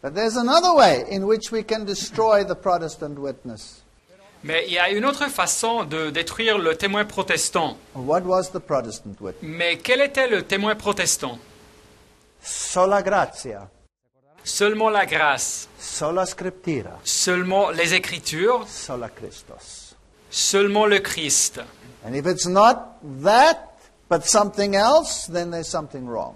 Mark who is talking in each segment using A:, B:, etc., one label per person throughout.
A: But there's another way in which we can destroy the Protestant witness.
B: Mais il y a une autre façon de détruire le témoin protestant.
A: What was the Protestant witness?
B: Mais quel était le témoin protestant?
A: Sola gratia,
B: Seulement la grâce,
A: sola scriptura,
B: seulement les Écritures,
A: sola Christos.
B: seulement le Christ.
A: And if it's not that, but something else, then there's something wrong.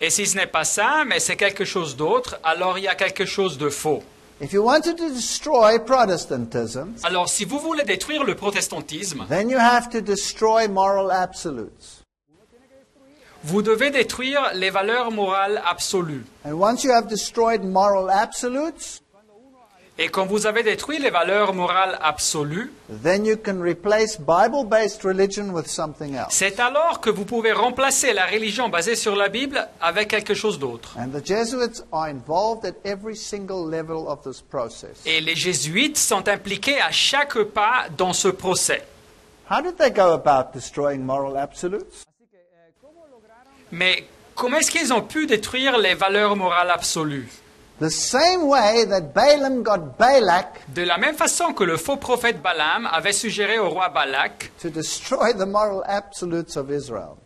B: Et si ce n'est pas ça, mais c'est quelque chose d'autre, alors il y a quelque chose de faux.
A: If you wanted to destroy Protestantism,
B: Alors si vous voulez détruire le protestantisme,
A: then you have to destroy moral absolutes.
B: vous devez détruire les valeurs morales absolues.
A: And once you have destroyed moral absolutes,
B: Et quand vous avez détruit les valeurs morales absolues,
A: then you can replace Bible-based religion with something else.
B: c'est alors que vous pouvez remplacer la religion basée sur la Bible avec quelque chose d'autre.
A: And the Jesuits are involved at every single level of this process.
B: Et les jésuites sont impliqués à chaque pas dans ce procès.
A: How did they go about destroying moral absolutes?
B: Mais comment est-ce qu'ils ont pu détruire les valeurs morales absolues?
A: The same way that Balaam got Balak
B: De la même façon que le faux prophète Balaam avait suggéré au roi Balak
A: to destroy the moral absolutes of Israel.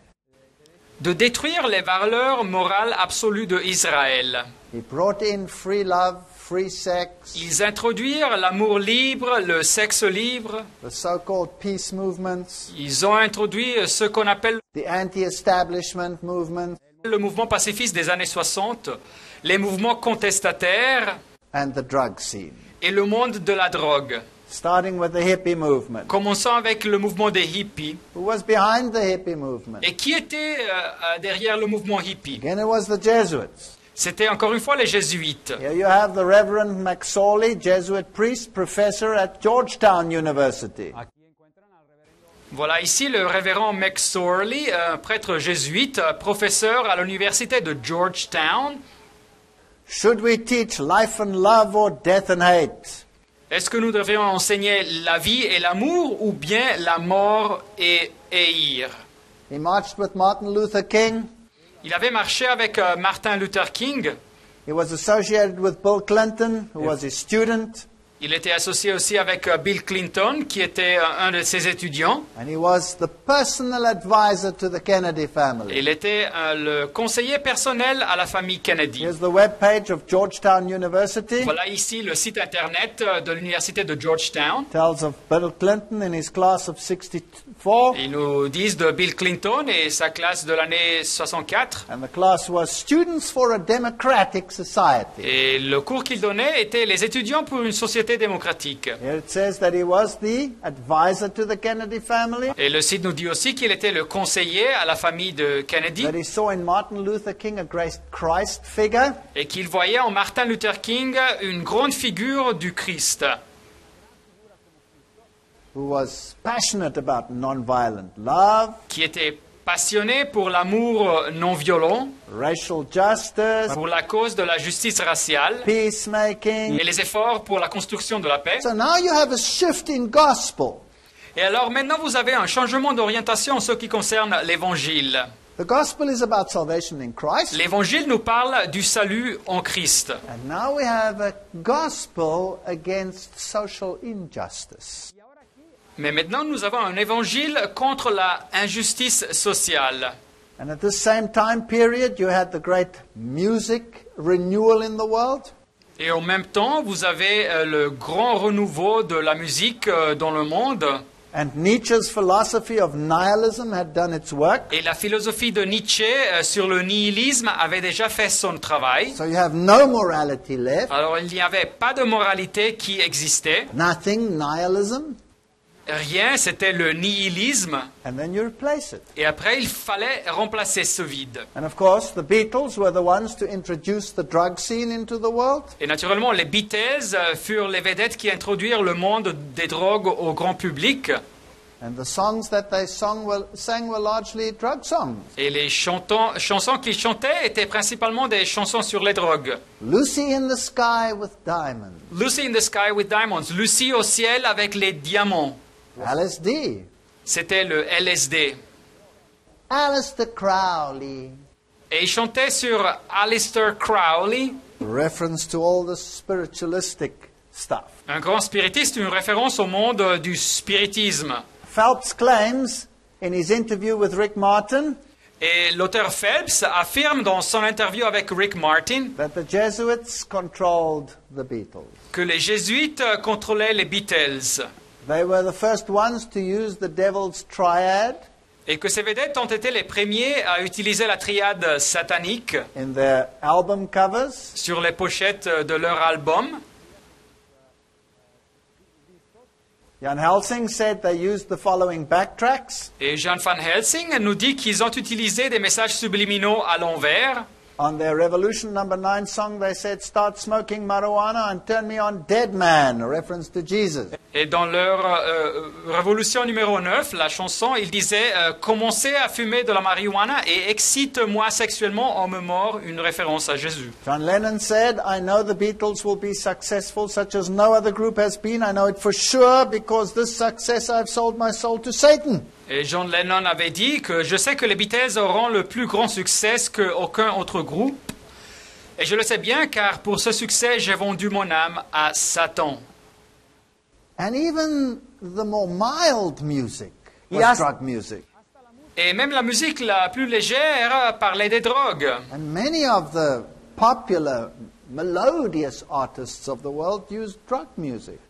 B: de détruire les valeurs morales absolues de Israël.
A: He brought in free love, free sex,
B: Ils introduirent l'amour libre, le sexe libre.
A: the so-called peace movements,
B: Ils ont introduit ce qu'on appelle
A: the anti-establishment movement,
B: le mouvement pacifiste des années 60, les mouvements contestataires
A: and the drug scene.
B: et le monde de la drogue.
A: Starting with the hippie movement.
B: Commençons avec le mouvement des hippies.
A: Who was behind the hippie movement?
B: Et qui était derrière le mouvement hippie?
A: Again, it was the Jesuits.
B: C'était encore une fois les jésuites.
A: Here you have the Reverend McSorley, Jesuit priest, professor at Georgetown University.
B: Voilà ici le révérend McSorley, un prêtre jésuite, professeur à l'université de Georgetown.
A: Should we teach life and love or death and hate?
B: Est-ce que nous devrions enseigner la vie et l'amour ou bien la mort et haïr?
A: He marched with Martin Luther King.
B: Il avait marché avec Martin Luther King.
A: He was associated with Bill Clinton, who was his student.
B: Il était associé aussi avec Bill Clinton, qui était un de ses étudiants.
A: And he was the personal advisor to the Kennedy family.
B: Il était le conseiller personnel à la famille Kennedy.
A: Here's the web page of Georgetown University.
B: Voilà ici le site internet de l'université de Georgetown.
A: Tells of Bill Clinton in his class of 64.
B: Ils nous disent de Bill Clinton et sa classe de l'année 64.
A: And the class was Students for a Democratic Society.
B: Et le cours qu'il donnait était les étudiants pour une société démocratique.
A: Here it says that he was the advisor to the Kennedy family.
B: Et le site nous dit aussi qu'il était le conseiller à la famille de Kennedy
A: That he saw in Martin Luther King a great Christ figure.
B: et qu'il voyait en Martin Luther King une grande figure du Christ
A: Who was passionate about nonviolent love,
B: qui était passionné pour l'amour non violent,
A: racial justice,
B: pour la cause de la justice raciale
A: peacemaking.
B: et les efforts pour la construction de la paix.
A: So now you have a shift in gospel.
B: Et alors maintenant vous avez un changement d'orientation en ce qui concerne l'Évangile.
A: The gospel is about salvation in Christ.
B: L'Évangile nous parle du salut en Christ.
A: And now we have a gospel against social injustice.
B: Mais maintenant nous avons un Évangile contre la injustice sociale.
A: And at this same time period, you had the great music renewal in the world.
B: Et en même temps, vous avez le grand renouveau de la musique dans le monde.
A: And Nietzsche's philosophy of nihilism had done its work.
B: Et la philosophie de Nietzsche sur le nihilisme avait déjà fait son travail.
A: So you have no morality left.
B: Alors il n'y avait pas de moralité qui existait.
A: Nothing, nihilism.
B: Rien, c'était le nihilisme.
A: And then you replace it.
B: Et après, il fallait remplacer ce vide.
A: And of course, the Beatles were the ones to introduce the drug scene into the world.
B: Et naturellement, les Beatles furent les vedettes qui introduirent le monde des drogues au grand public.
A: And the songs that they sang were largely drug songs.
B: Et les chansons qu'ils chantaient étaient principalement des chansons sur les drogues.
A: Lucy in the Sky with Diamonds.
B: Lucy in the Sky with Diamonds. Lucie au ciel avec les diamants.
A: LSD.
B: C'était le LSD.
A: Aleister Crowley.
B: Et ils chantaient sur Aleister Crowley.
A: reference to all the spiritualistic stuff.
B: Un grand spiritiste, une référence au monde du spiritisme.
A: Phelps claims in his interview with Rick Martin
B: Et l'auteur Phelps affirme dans son interview avec Rick Martin
A: that the Jesuits controlled the Beatles.
B: que les jésuites contrôlaient les Beatles
A: They were the first ones to use the devil's triad
B: et que ces vedettes ont été les premiers à utiliser la triade satanique
A: in their album covers.
B: sur les pochettes de leur album.
A: Jan Helsing said they used the following backtracks.
B: Et Jan van Helsing nous dit qu'ils ont utilisé des messages subliminaux à l'envers.
A: On their Revolution number 9 song, they said, "Start smoking marijuana and turn me on, dead man," a reference to Jesus.
B: Et dans leur Révolution numéro 9, la chanson, ils disaient commencez à fumer de la marijuana et excite-moi sexuellement en me mort, une référence à Jésus.
A: John Lennon said, "I know the Beatles will be successful such as no other group has been. I know it for sure because this success I've sold my soul to Satan."
B: Et John Lennon avait dit que je sais que les Beatles auront le plus grand succès qu'aucun autre groupe. Et je le sais bien car pour ce succès, j'ai vendu mon âme à Satan.
A: And even the more mild music was
C: Yes.
A: drug music.
B: Et même la musique la plus légère parlait des drogues.
A: And many of the popular melodious artists of the world used drug music.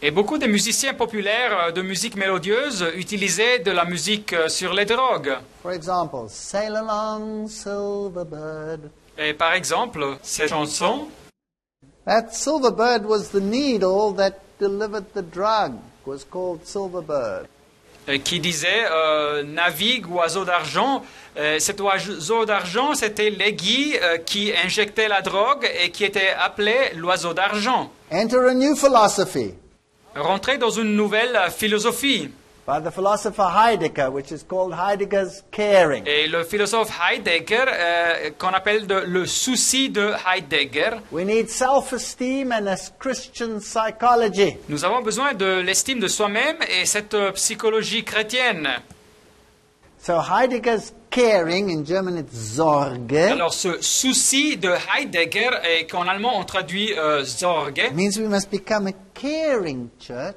B: Et beaucoup de musiciens populaires de musique mélodieuse utilisaient de la musique sur les drogues.
A: For example, "Sail Along, Silver Bird."
B: Et par exemple, cette chanson,
A: That silver bird was the needle that delivered the drug, was called Silver Bird.
B: qui disait navigue oiseau d'argent. Cet oiseau d'argent, c'était l'aiguille qui injectait la drogue et qui était appelé l'oiseau d'argent.
A: Enter a new philosophy
B: Rentrer dans une nouvelle philosophie.
A: by the philosopher Heidegger, which is called Heidegger's caring.
B: Et le philosophe Heidegger, qu'on appelle le souci de Heidegger,
A: We need self-esteem and a Christian psychology.
B: nous avons besoin de l'estime de soi-même et cette psychologie chrétienne.
A: So Heidegger's caring, in German it's Sorge,
B: Alors ce souci de Heidegger, et qu'en allemand on traduit Sorge,
A: means we must become a caring church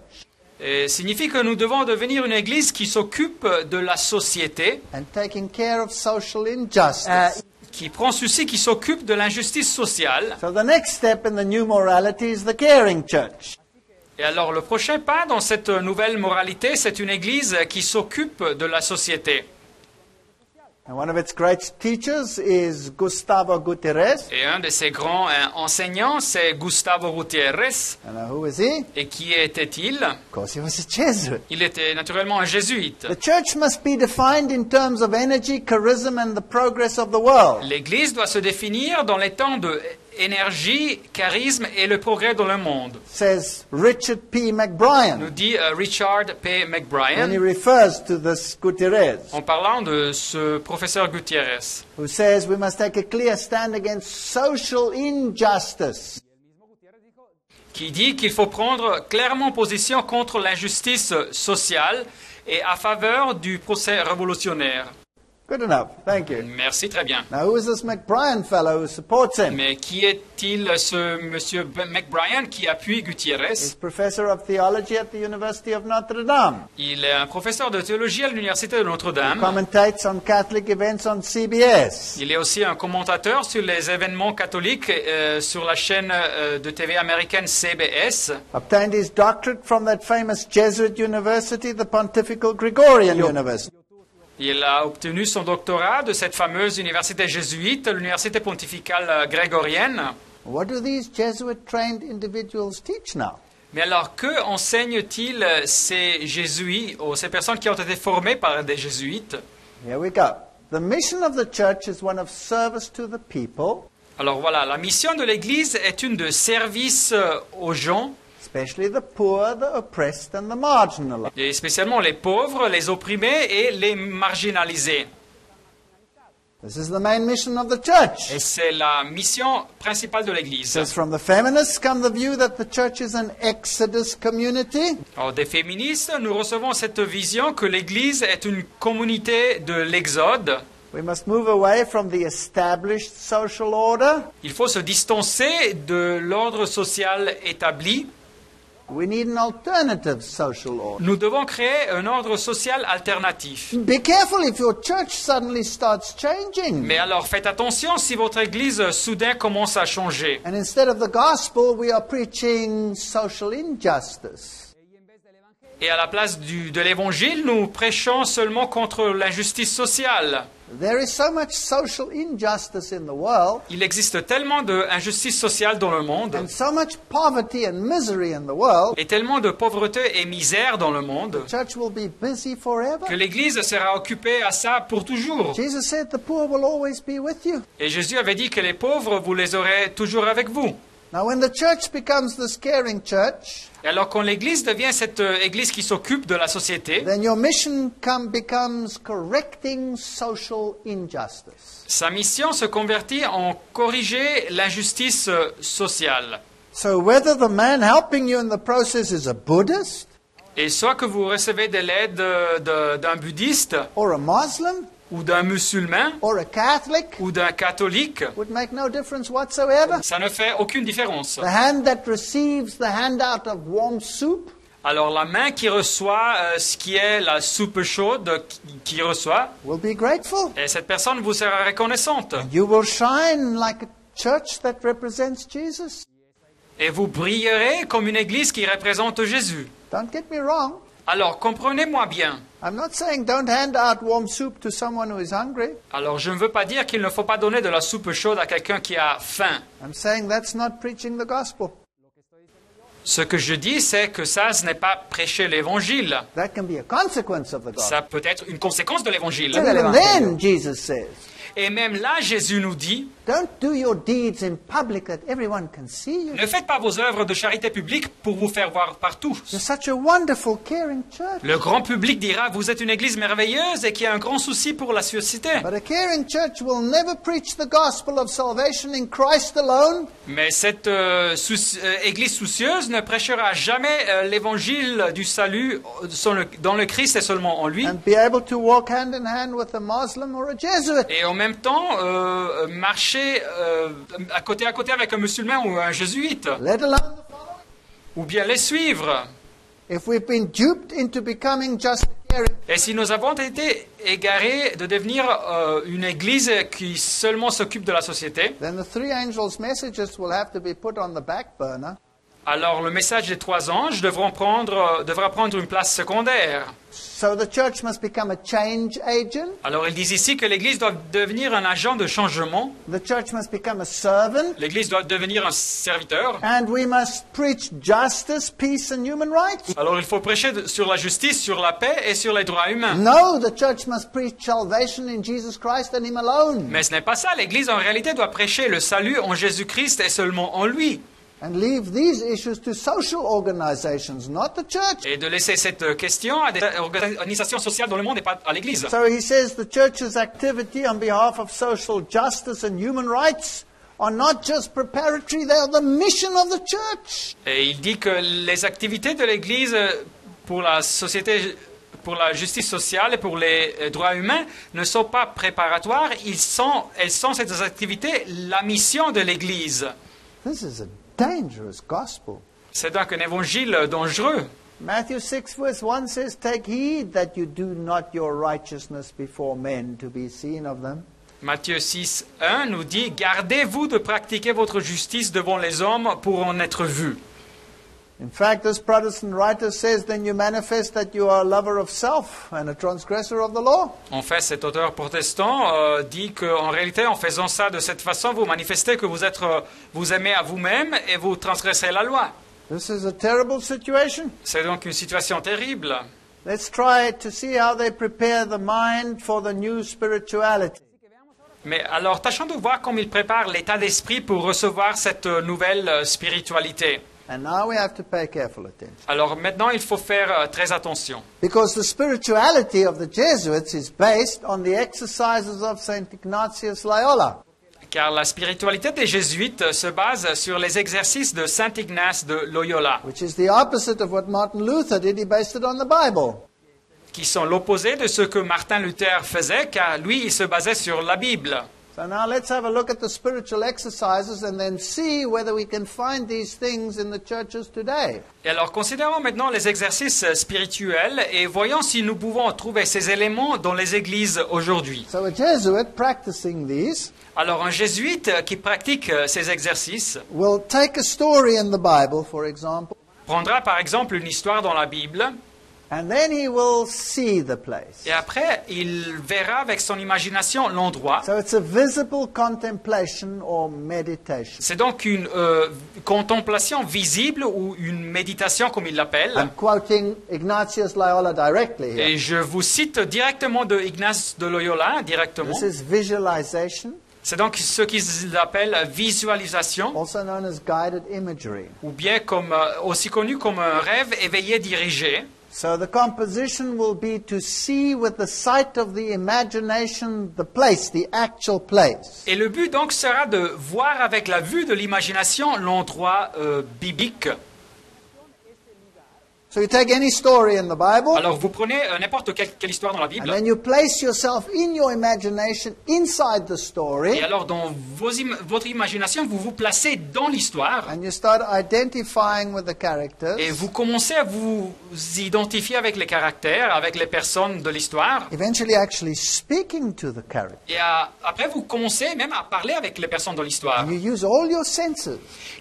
B: signifie que nous devons devenir une église qui s'occupe de la société,
A: and taking care of social injustice.
B: qui prend souci, qui s'occupe de l'injustice sociale.
A: So the next step in the new morality is the caring church.
B: Et alors le prochain pas dans cette nouvelle moralité, c'est une église qui s'occupe de la société.
A: And one of its great teachers is Gustavo Gutierrez.
B: Et un de ses grands enseignants, c'est Gustavo Gutiérrez.
A: And who is he?
B: Et qui était-il?
A: Of course, he was a Jesuit.
B: Il était naturellement un jésuite.
A: The church must be defined in terms of energy, charisma, and the progress of the world.
B: L'église doit se définir dans les temps de énergie, charisme et le progrès dans le monde,
A: Says Richard P. McBrien
B: nous dit Richard P.
A: when he
B: McBrien
A: refers to this Gutierrez,
B: en parlant de ce professeur Gutiérrez,
A: who says we must take a clear stand against social injustice.
B: qui dit qu'il faut prendre clairement position contre l'injustice sociale et à faveur du procès révolutionnaire.
A: Good enough. Thank you.
B: Merci, très bien.
A: Now, who is this McBrien fellow who supports him?
B: Mais qui est-il ce monsieur McBrien qui appuie Gutiérrez?
A: He's professor of theology at the University of Notre Dame.
B: Il est un professeur de théologie à l'université de Notre-Dame.
A: Commentates on Catholic events on CBS.
B: Il est aussi un commentateur sur les événements catholiques sur la chaîne de TV américaine CBS.
A: Obtained his doctorate from that famous Jesuit university, the Pontifical Gregorian University.
B: Il a obtenu son doctorat de cette fameuse université jésuite, l'université pontificale grégorienne.
A: What do these Jesuit-trained individuals teach now?
B: Mais alors, que enseignent-ils ces jésuites, ou ces personnes qui ont été formées par des jésuites?
A: Here we go. The mission of the church is one of service to the people,
B: Alors voilà, la mission de l'Église est une de service aux gens,
A: especially the poor, the oppressed, and the marginalized.
B: et spécialement les pauvres, les opprimés et les marginalisés.
A: This is the main mission of the church.
B: Et c'est la mission principale de
A: It
B: l'Église.
A: says from the feminists come the view that the church is an exodus community.
B: Alors, des féministes, nous recevons cette vision que l'Église est une communauté de l'Exode,
A: We must move away from the established social order.
B: Il faut se distancer de l'ordre social établi.
A: We need an alternative social order.
B: Nous devons créer un ordre social alternatif.
A: Be careful if your church suddenly starts changing.
B: Mais alors faites attention si votre église soudain commence à changer.
A: And instead of the gospel, we are preaching social injustice.
B: Et à la place de l'évangile, nous prêchons seulement contre l'injustice sociale.
A: There is so much social injustice in the world,
B: Il existe tellement d'injustice sociale dans le monde,
A: and so much poverty and misery in the world,
B: et tellement de pauvreté et misère dans le monde,
A: the church will be busy forever.
B: que l'Église sera occupée à ça pour toujours.
A: Jesus said the poor will always be with you.
B: Et Jésus avait dit que les pauvres, vous les aurez toujours avec vous.
A: Now, when the church becomes this caring church,
B: Et alors quand l'Église devient cette Église qui s'occupe de la société,
A: then your mission becomes correcting social injustice.
B: sa mission se convertit en corriger l'injustice sociale.
A: So whether the man helping you in the process is a Buddhist
B: Et soit que vous recevez de l'aide d'un bouddhiste,
A: or a Muslim
B: ou d'un musulman,
A: or a Catholic,
B: ou d'un catholique,
A: would make no difference whatsoever.
B: ça ne fait aucune différence.
A: The hand that receives the handout of warm soup
B: Alors la main qui reçoit ce qui est la soupe chaude qui reçoit,
A: will be grateful.
B: et cette personne vous sera reconnaissante.
A: You will shine like a church that represents Jesus.
B: Et vous brillerez comme une église qui représente Jésus.
A: Don't get me wrong.
B: Alors comprenez-moi bien.
A: I'm not saying don't hand out warm soup to someone who is hungry.
B: Alors je ne veux pas dire qu'il ne faut pas donner de la soupe chaude à quelqu'un qui a faim.
A: I'm saying that's not preaching the gospel.
B: Ce que je dis, c'est que ça, ce n'est pas prêcher l'évangile.
A: That can be a consequence of the gospel.
B: Ça peut être une conséquence de l'évangile.
A: And then Jesus says,
B: Et même là, Jésus nous dit,
A: don't do your deeds in public that everyone can see you.
B: ne faites pas vos œuvres de charité publique pour vous faire voir partout.
A: You're such a wonderful, caring church.
B: Le grand public dira, vous êtes une église merveilleuse et qui a un grand souci pour la société.
A: But a caring church will never preach the gospel of salvation in Christ alone.
B: Mais cette église soucieuse ne prêchera jamais l'évangile du salut dans le Christ et seulement en lui.
A: And be able to walk hand in hand with a Muslim or a Jesuit.
B: Et en même temps, marcher à côté avec un musulman ou un jésuite.
A: Let alone the following.
B: Ou bien les suivre.
A: If we've been duped into becoming just caring,
B: Et si nous avons été égarés de devenir une église qui seulement s'occupe de la société,
A: then the three angels' messages will have to be put on the back burner.
B: alors le message des trois anges devra prendre une place secondaire.
A: So the church must become a change agent.
B: Alors ils disent ici que l'église doit devenir un agent de changement,
A: The church must become a servant.
B: l'église doit devenir un serviteur.
A: And we must preach justice, peace, and human rights.
B: Alors il faut prêcher sur la justice, sur la paix et sur les droits humains.
A: No, the church must preach salvation in Jesus Christ and Him alone.
B: Mais ce n'est pas ça, l'église en réalité doit prêcher le salut en Jésus-Christ et seulement en lui.
A: And leave these issues to social organizations, not the church.
B: Et de laisser cette question à des organisations sociales dans le monde et pas à l'église.
A: So he says the church's activity on behalf of social justice and human rights are not just preparatory, they are the mission of the church.
B: Et il dit que les activités de l'église pour la société, pour la justice sociale et pour les droits humains ne sont pas préparatoires, elles sont ces activités la mission de l'église.
A: This is a dangerous gospel.
B: C'est donc un évangile dangereux.
A: Matthew 6 verse 1 says, take heed that you do not your righteousness before men to be seen of them.
B: Matthieu 6, 1 nous dit « Gardez-vous de pratiquer votre justice devant les hommes pour en être vus. »
A: In fact, this Protestant writer says, then you manifest that you are a lover of self and a transgressor of the law.
B: En fait, cet auteur protestant dit qu'en réalité, en faisant ça de cette façon, vous manifestez que vous aimez à vous-même et vous transgressez la loi.
A: This is a terrible situation.
B: C'est donc une situation terrible.
A: Let's try to see how they prepare the mind for the new spirituality.
B: Mais alors, tâchons de voir comment il prépare l'état d'esprit pour recevoir cette nouvelle spiritualité.
A: And now we have to pay careful attention.
B: Alors maintenant, il faut faire très attention.
A: Because the spirituality of the Jesuits is based on the exercises of St. Ignatius Loyola.
B: Car la spiritualité des jésuites se base sur les exercices de Saint Ignace de Loyola,
A: Which is the opposite of what Martin Luther did. He based it on the Bible.
B: qui sont l'opposé de ce que Martin Luther faisait, car lui, il se basait sur la Bible.
A: So now let's have a look at the spiritual exercises and then see whether we can find these things in the churches today.
B: Et alors, considérons maintenant les exercices spirituels et voyons si nous pouvons trouver ces éléments dans les églises aujourd'hui.
A: So a Jesuit practicing these
B: Alors, un jésuite qui pratique ces exercices
A: will take a story in the Bible, for example,
B: prendra par exemple une histoire dans la Bible
A: and then he will see the place.
B: et après, il verra avec son imagination l'endroit.
A: So it's a visible contemplation or meditation.
B: C'est donc une contemplation visible ou une méditation comme il l'appelle.
A: I'm quoting Ignatius Loyola directly here.
B: Et je vous cite directement de Ignace de Loyola, directement.
A: This is visualization,
B: C'est donc ce qu'ils appellent visualisation,
A: also known as guided imagery.
B: ou bien comme, aussi connu comme un rêve éveillé dirigé.
A: So the composition will be to see with the sight of the imagination the place, the actual place.
B: Et le but donc sera de voir avec la vue de l'imagination l'endroit biblique.
A: So you take any story in the Bible,
B: Alors vous prenez n'importe quelle histoire dans la
A: and
B: Bible,
A: then you place yourself in your imagination inside the story,
B: et alors dans votre imagination, vous vous placez dans l'histoire,
A: and you start identifying with the characters.
B: et vous commencez à vous identifier avec les caractères, avec les personnes de l'histoire,
A: Eventually actually speaking to the character.
B: et après vous commencez même à parler avec les personnes de l'histoire.
A: And you use all your senses,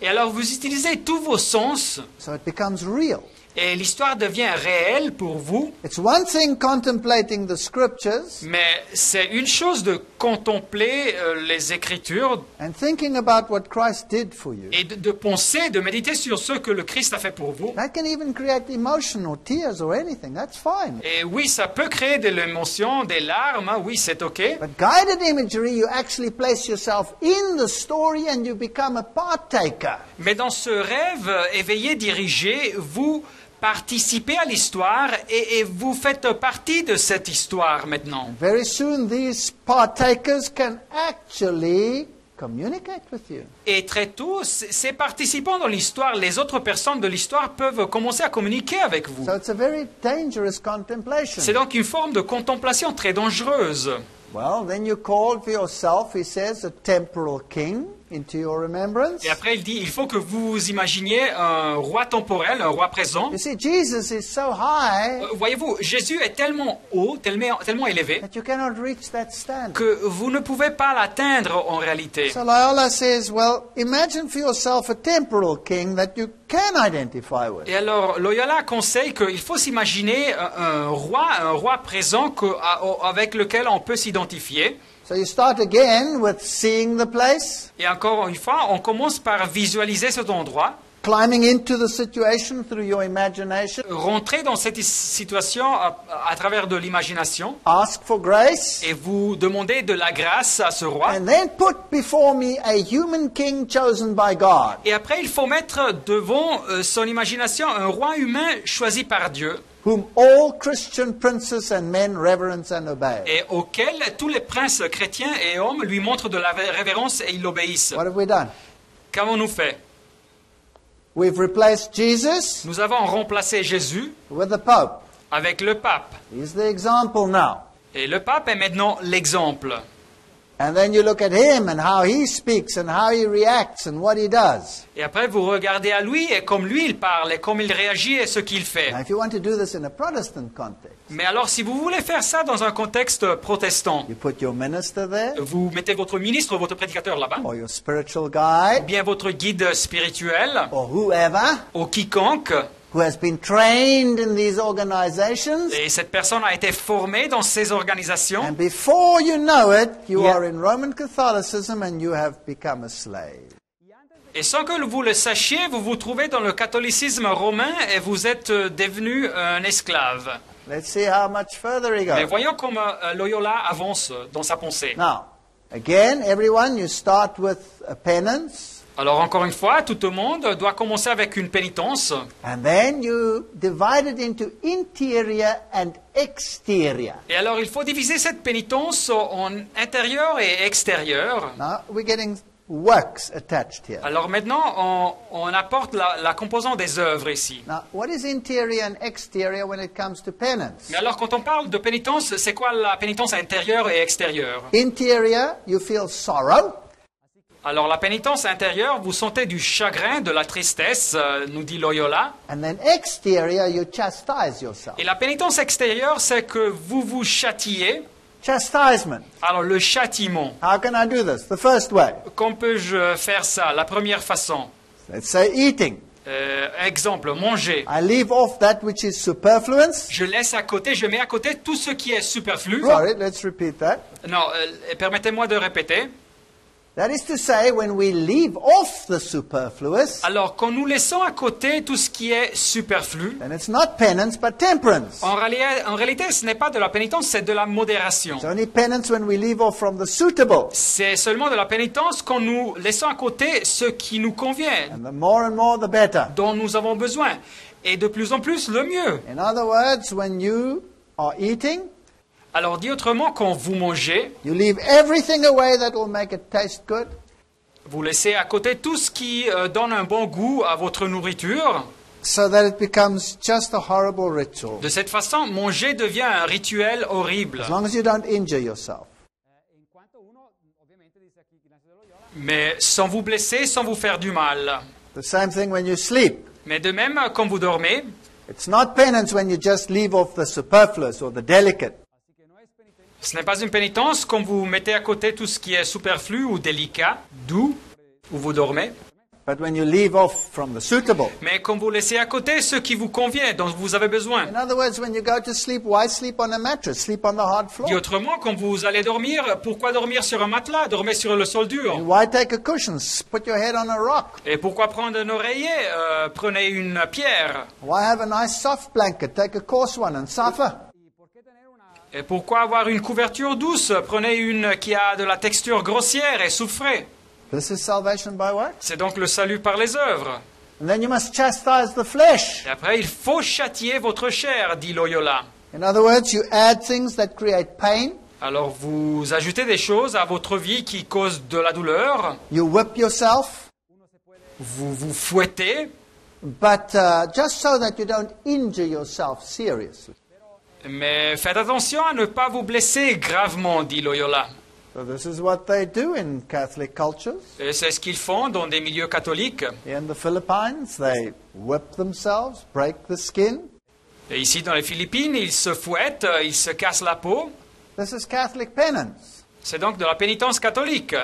B: Et alors vous utilisez tous vos sens,
A: so it becomes real.
B: et l'histoire devient réelle pour vous.
A: It's one thing contemplating the scriptures
B: Mais c'est une chose de contempler les Écritures
A: and thinking about what Christ did for you.
B: et de penser, de méditer sur ce que le Christ a fait pour vous.
A: That can even create emotion or tears or anything. That's fine.
B: Et oui, ça peut créer de l'émotion, des larmes, hein, oui, c'est OK.
A: But guided imagery, you actually place yourself in the story and you become a partaker.
B: Mais dans ce rêve éveillé, dirigé, vous participez à l'histoire et vous faites partie de cette histoire maintenant.
A: Very soon, these partakers can actually communicate with you.
B: Et très tôt, ces participants dans l'histoire, les autres personnes de l'histoire peuvent commencer à communiquer avec vous.
A: So it's a very dangerous contemplation.
B: C'est donc une forme de contemplation très dangereuse.
A: Well, then you called for yourself, he says, a temporal king into your remembrance.
B: Et après, il dit, il faut que vous imaginiez un roi temporel, un roi présent.
A: You see, Jesus is so high
B: Voyez-vous, Jésus est tellement haut, tellement élevé,
A: that you cannot reach that standard.
B: que vous ne pouvez pas l'atteindre en réalité.
A: So Loyola says, well, imagine for yourself a temporal king that you can identify with.
B: Et alors, Loyola conseille qu'il faut s'imaginer un roi présent avec lequel on peut s'identifier.
A: So you start again with seeing the place,
B: Et encore une fois, on commence par visualiser cet endroit,
A: climbing into the situation through your imagination,
B: rentrer dans cette situation à travers de l'imagination,
A: ask for grace,
B: et vous demandez de la grâce à ce roi.
A: and then put before me a human king chosen by God.
B: Et après, il faut mettre devant son imagination un roi humain choisi par Dieu,
A: Whom all Christian princes and men reverence and obey.
B: et auquel tous les princes chrétiens et hommes lui montrent de la révérence et ils l'obéissent.
A: What have we done?
B: Qu'avons-nous fait?
A: We've replaced Jesus
B: Nous avons remplacé Jésus
A: with the Pope.
B: avec le pape.
A: He's the example now.
B: Et le pape est maintenant l'exemple.
A: And then you look at him and how he speaks and how he reacts and what he does.
B: Et après, vous regardez à lui et comme lui il parle et comme il réagit et ce qu'il fait.
A: Now, if you want to do this in a Protestant context,
B: Mais alors, si vous voulez faire ça dans un contexte protestant,
A: you put your minister there,
B: vous mettez votre ministre, votre prédicateur là-bas,
A: or your spiritual
B: ou
A: guide,
B: bien votre guide spirituel,
A: or whoever
B: ou quiconque,
A: who has been trained in these organizations,
B: et cette personne a été formée dans ces organisations,
A: and before you know it, you
B: Yeah.
A: are in Roman Catholicism and you have become a slave.
B: et sans que vous le sachiez, vous vous trouvez dans le catholicisme romain et vous êtes devenu un esclave.
A: Let's see how much further he
B: Mais
A: goes.
B: voyons comment Loyola avance dans sa pensée.
A: Now, again, everyone, you start with a penance,
B: Alors encore une fois, tout le monde doit commencer avec une pénitence.
A: and then you divide it into interior and exterior.
B: Et alors il faut diviser cette pénitence en intérieur et extérieur.
A: Now, we're getting works attached here.
B: Alors maintenant, on apporte la composante des œuvres ici.
A: Now, what is interior and exterior when it comes to penance?
B: Mais alors, quand on parle de pénitence, c'est quoi la pénitence intérieure et extérieure?
A: Interior, you feel sorrow.
B: Alors, la pénitence intérieure, vous sentez du chagrin, de la tristesse, nous dit Loyola.
A: And then exterior, you chastise yourself.
B: Et la pénitence extérieure, c'est que vous vous châtiez.
A: Chastisement.
B: Alors, le châtiment.
A: How can I do this? The first way.
B: Comment peux-je faire ça? La première façon.
A: Let's say eating.
B: Exemple, manger.
A: I leave off that which is superfluous.
B: Je laisse à côté, je mets à côté tout ce qui est superflu.
A: Sorry, let's repeat that.
B: Non, permettez-moi de répéter.
A: That is to say, when we leave off the superfluous,
B: Alors, quand nous laissons à côté tout ce qui est superflu,
A: then it's not penance but temperance.
B: en réalité, ce n'est pas de la pénitence, c'est de la modération.
A: It's only penance when we leave off from the suitable.
B: C'est seulement de la pénitence quand nous laissons à côté ce qui nous convient,
A: And the more, the better.
B: dont nous avons besoin. Et de plus en plus, le mieux.
A: In other words, when you are eating,
B: Alors, dit autrement, quand vous mangez,
A: you leave everything away that will make it taste good.
B: vous laissez à côté tout ce qui donne un bon goût à votre nourriture.
A: So that it becomes just a horrible ritual.
B: De cette façon, manger devient un rituel horrible.
A: As long as you don't injure yourself.
B: Mais sans vous blesser, sans vous faire du mal.
A: The same thing when you sleep.
B: Mais de même, quand vous dormez,
A: It's not penance when you just leave off the superfluous or the delicate.
B: ce n'est pas une pénitence quand vous mettez à côté tout ce qui est superflu ou délicat, doux, où vous dormez.
A: But when you leave off from the suitable.
B: Mais quand vous laissez à côté ce qui vous convient, dont vous avez besoin.
A: In other words, when you go to sleep, why sleep on a mattress? Sleep on the hard
B: Dit
A: floor.
B: autrement, quand vous allez dormir, pourquoi dormir sur un matelas? Dormez sur le sol dur.
A: And why take a cushion? Put your head on a rock.
B: Et pourquoi prendre un oreiller? Prenez une pierre.
A: Why have a nice soft blanket? Take a coarse one and suffer.
B: Et pourquoi avoir une couverture douce? Prenez une qui a de la texture grossière et souffrez.
A: This is salvation by works.
B: C'est donc le salut par les œuvres.
A: And then you must chastise the flesh.
B: Et après, il faut châtier votre chair, dit Loyola.
A: In other words, you add things that create pain.
B: Alors vous ajoutez des choses à votre vie qui causent de la douleur.
A: You whip yourself.
B: Vous vous fouettez.
A: But just so that you don't injure yourself seriously.
B: Mais faites attention à ne pas vous blesser gravement, dit Loyola.
A: So this is what they do in Catholic cultures.
B: Et c'est ce qu'ils font dans des milieux catholiques.
A: In the Philippines, they whip themselves, break the skin.
B: Et ici, dans les Philippines, ils se fouettent, ils se cassent la peau.
A: This is Catholic penance.
B: C'est donc de la pénitence catholique.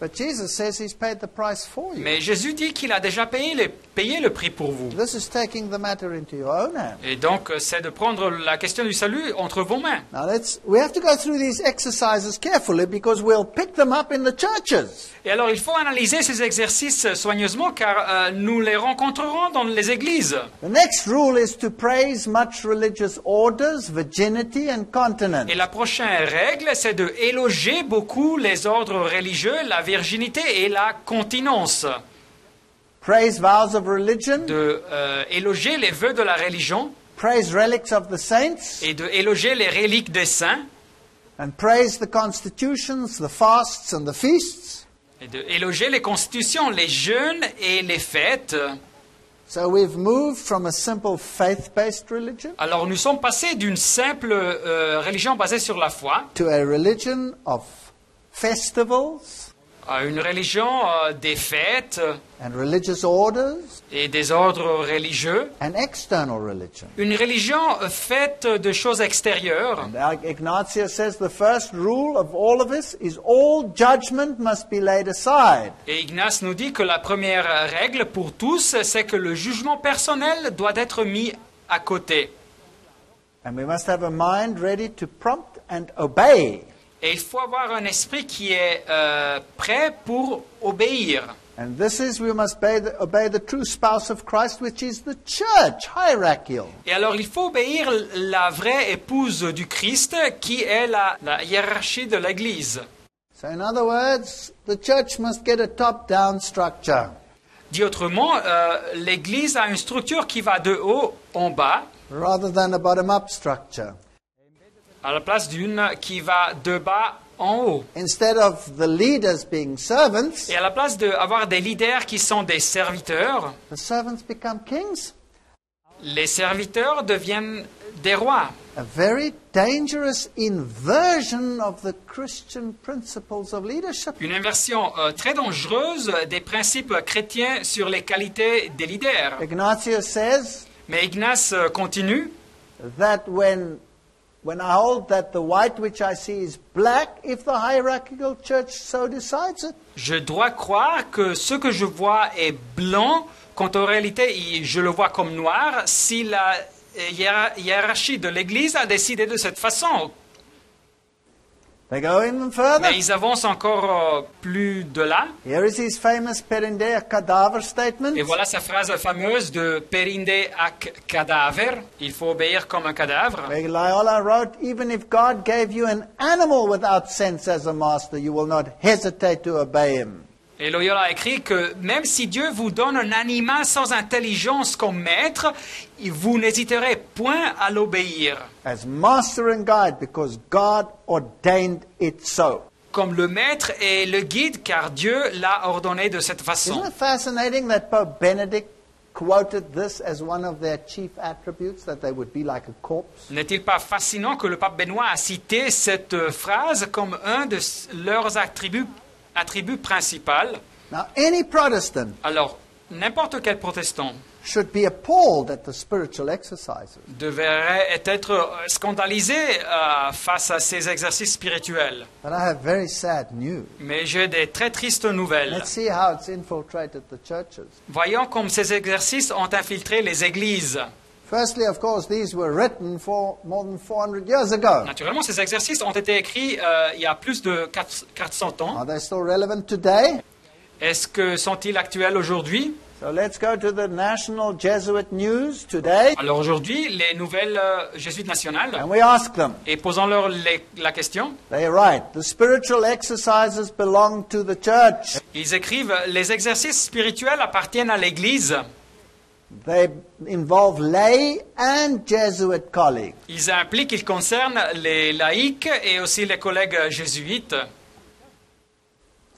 A: But Jesus says he's paid the price for you.
B: Mais Jésus dit qu'il a déjà payé le prix pour vous.
A: This is taking the matter into your own hands.
B: Et donc, c'est de prendre la question du salut entre vos mains.
A: Now we have to go through these exercises carefully because we'll pick them up in the churches.
B: Et alors, il faut analyser ces exercices soigneusement car nous les rencontrerons dans les églises.
A: The next rule is to praise much religious orders, virginity and continence.
B: Et la prochaine règle, c'est de éloger beaucoup les ordres religieux, la virginité et la continence.
A: Praise vows of religion.
B: De éloger les vœux de la religion.
A: Praise relics of the saints.
B: Et de éloger les reliques des saints.
A: And praise the constitutions, the fasts and the feasts.
B: Et de éloger les constitutions, les jeûnes et les fêtes.
A: So we've moved from a simple faith-based religion
B: Alors nous sommes passés d'une simple religion basée sur la foi
A: to a religion of festivals
B: à une religion des fêtes
A: and religious orders
B: et des ordres religieux.
A: and external religion.
B: Une religion faite de choses extérieures.
A: And Ignatius says the first rule of all of this is all judgment must be laid aside.
B: Et Ignace nous dit que la première règle pour tous, c'est que le jugement personnel doit être mis à côté.
A: And we must have a mind ready to prompt and obey.
B: Et il faut avoir un esprit qui est prêt pour obéir.
A: And this is, we must obey the true spouse of Christ, which is the church, hierarchical.
B: Et alors il faut obéir la vraie épouse du Christ, qui est la hiérarchie de l'Église.
A: So in other words, the church must get a top-down structure.
B: Dit autrement, l'Église a une structure qui va de haut en bas,
A: Rather than a bottom-up structure.
B: à la place d'une qui va de bas en haut.
A: Instead of the leaders being servants,
B: Et à la place d'avoir des leaders qui sont des serviteurs,
A: the servants become kings.
B: les serviteurs deviennent des rois.
A: A very dangerous inversion of the Christian principles of leadership.
B: Une inversion très dangereuse des principes chrétiens sur les qualités des leaders.
A: Ignatius says
B: Mais Ignace continue.
A: that when I hold that the white which I see is black, if the hierarchical church so decides it,
B: Je dois croire que ce que je vois est blanc, quand en réalité je le vois comme noir, si la hiérarchie de l'Église a décidé de cette façon.
A: they go even further.
B: Mais ils avancent encore plus de là.
A: Here is his famous Perindea cadaver statement.
B: Et voilà sa phrase fameuse de Perinde ac cadaver. Il faut obéir comme un cadavre.
A: Where Loyola wrote, even if God gave you an animal without sense as a master, you will not hesitate to obey him.
B: Et Loyola a écrit que même si Dieu vous donne un animal sans intelligence comme maître, vous n'hésiterez point à l'obéir.
A: As master and guide, because God ordained it so.
B: Comme le maître et le guide, car Dieu l'a ordonné de cette façon.
A: Isn't it fascinating that Pope Benedict quoted this as one of their chief attributes, that they would be like a corpse?
B: N'est-il pas fascinant que le pape Benoît a cité cette phrase comme un de leurs attributs principaux?
A: Now, any Protestant
B: Alors, n'importe quel protestant
A: should be appalled at the spiritual exercises.
B: devrait être scandalisé face à ces exercices spirituels.
A: But I have very sad news.
B: Mais j'ai des très tristes nouvelles.
A: Let's see how it's infiltrated the churches.
B: Voyons comme ces exercices ont infiltré les églises.
A: Firstly, of course, these were written for more than 400 years ago.
B: Naturellement, ces exercices ont été écrits il y a plus de 400 ans.
A: Are they still relevant today?
B: Est-ce que sont-ils actuels aujourd'hui?
A: So let's go to the National Jesuit News today,
B: Alors aujourd'hui, les nouvelles jésuites nationales,
A: and we ask them.
B: et posons-leur la question,
A: They write, the spiritual exercises belong to the church.
B: ils écrivent « Les exercices spirituels appartiennent à l'Église.
A: They involve lay and Jesuit colleagues.
B: Ils impliquent, ils concernent les laïcs et aussi les collègues jésuites.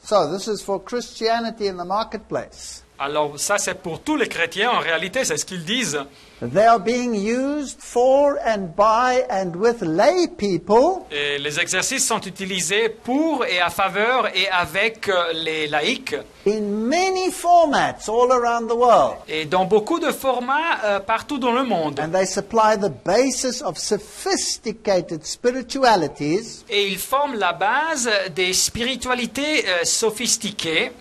A: So this is for Christianity in the marketplace.
B: Alors ça, c'est pour tous les chrétiens, en réalité, c'est ce qu'ils disent.
A: They are being used for and by and with lay people
B: Et les exercices sont utilisés pour et à faveur et avec les laïcs.
A: in many formats all around the world.
B: Et dans beaucoup de formats partout dans le monde.
A: And they supply the basis of sophisticated spiritualities
B: Et ils forment la base des spiritualités sophistiquées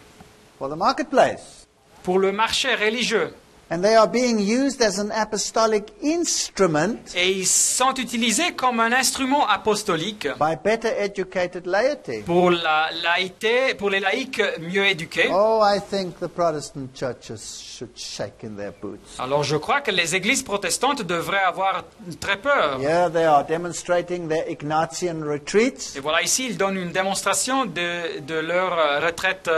A: for the marketplace.
B: pour le marché religieux.
A: And they are being used as an apostolic instrument
B: Et ils sont utilisés comme un instrument apostolique
A: by better educated laity.
B: pour la laïcité, pour les laïcs mieux éduqués.
A: Oh, I think the Protestant churches should shake in their boots.
B: Alors je crois que les églises protestantes devraient avoir très peur.
A: Here they are demonstrating their Ignatian retreats.
B: Et voilà, ici, ils donnent une démonstration de leur retraite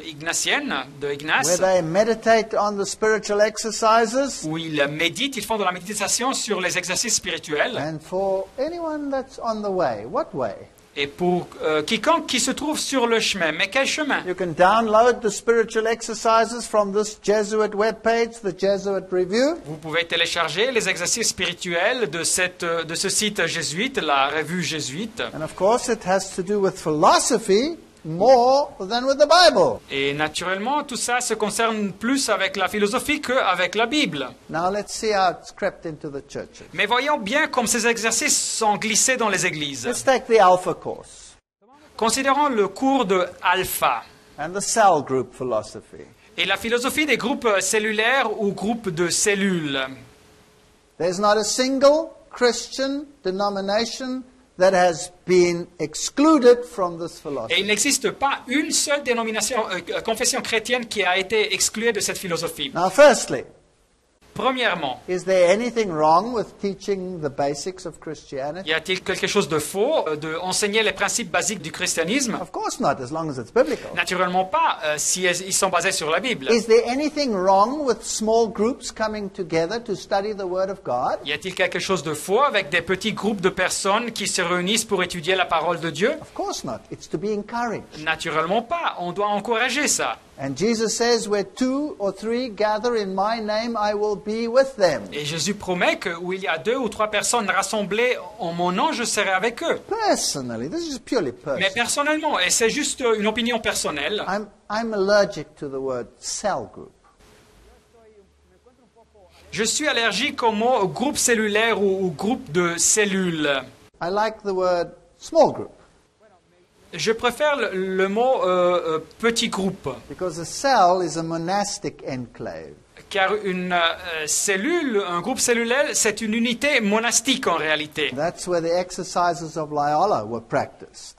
B: ignatienne, de
A: Where
B: Ignace,
A: they meditate on the spiritual exercises.
B: où ils méditent, ils font de la méditation sur les exercices spirituels.
A: And for anyone that's on the way, what way?
B: Et pour quiconque qui se trouve sur le chemin, mais quel chemin?
A: You can download the spiritual exercises from this Jesuit webpage, the Jesuit Review.
B: Vous pouvez télécharger les exercices spirituels de ce site jésuite, la revue jésuite.
A: And of course, it has to do with philosophy more than with the Bible.
B: Et naturellement, tout ça se concerne plus avec la philosophie qu'avec la Bible.
A: Now let's see how it's crept into the churches.
B: Mais voyons bien comme ces exercices sont glissés dans les églises.
A: Let's take the Alpha course
B: Considérons le cours de Alpha
A: and the cell group philosophy.
B: et la philosophie des groupes cellulaires ou groupes de cellules.
A: There's not a single Christian denomination that has been excluded from this
B: Et
A: philosophy.
B: il n'existe pas une seule confession chrétienne qui a été exclue de cette philosophie.
A: Now, firstly,
B: Premièrement,
A: is there anything wrong with teaching the basics of Christianity?
B: y a-t-il quelque chose de faux d'enseigner les principes basiques du christianisme?
A: Of course not, as long as it's biblical.
B: Naturellement pas, si ils sont basés sur la Bible.
A: Is there anything wrong with small groups coming together to study the Word of God?
B: Y a-t-il quelque chose de faux avec des petits groupes de personnes qui se réunissent pour étudier la parole de Dieu?
A: Of course not. It's to be encouraged.
B: Naturellement pas, on doit encourager ça.
A: And Jesus says, where 2 or 3 gather in my name, I will be with them.
B: Et Jésus promet que où il y a 2 ou 3 personnes rassemblées en mon nom, je serai avec eux.
A: Personally, this is purely
B: Mais
A: personal.
B: personnellement, et c'est juste une opinion personnelle,
A: I'm allergic to the word cell group.
B: je suis allergique au mot groupe cellulaire ou groupe de cellules.
A: I like the word small group
B: Je préfère le mot petit groupe,
A: because a cell is a monastic enclave.
B: car une cellule, un groupe cellulaire, c'est une unité monastique en réalité.
A: That's where the exercises of Loyola were practiced.